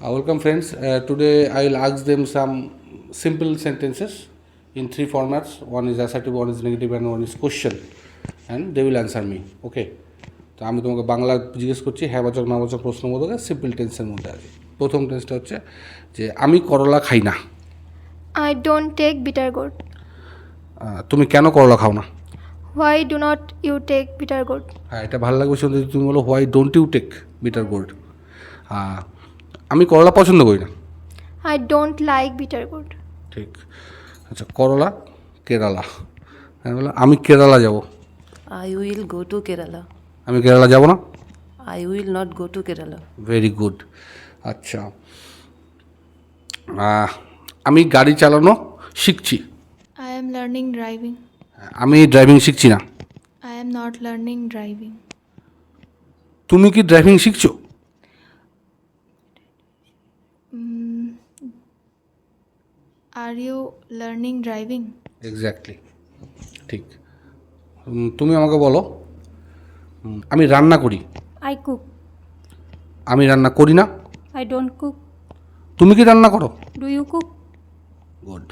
Welcome friends. Today I will ask them some simple sentences in three formats. One is assertive, one is negative, and one is question. And they will answer me. Okay. তো আমি তোমাকে বাংলা জিজ্ঞেস করছি, হ্যাঁ বাচক না বাচক প্রশ্নবোধক সিম্পল টেন্সের মধ্যে আছে। প্রথম টেন্সটা হচ্ছে যে আমি করলা খাই না। I don't take bitter gourd. তুমি কেন করলা খাও না? Why do not you take bitter gourd? হ্যাঁ, এটা ভালো লাগবে শুনতে। তুমি বলো why don't you take bitter gourd. আমি করলা পছন্দ করি না। I don't like bitter gourd. ঠিক। আচ্ছা, করলা কেরালা। আমি বললাম আমি কেরালা যাব। I will go to Kerala. আমি কেরালা যাব না। I will not go to Kerala. Very good. আচ্ছা, আমি গাড়ি চালানো শিখছি। I am learning driving. আমি ড্রাইভিং শিখছি না। I am not learning driving. তুমি কি ড্রাইভিং শিখছো? Are you learning driving? Exactly, ঠিক। তুমি আমাকে বলো আমি রান্না করি। I cook. আমি রান্না করি না। I don't cook. তুমি কি রান্না করো? Do you cook? গুড।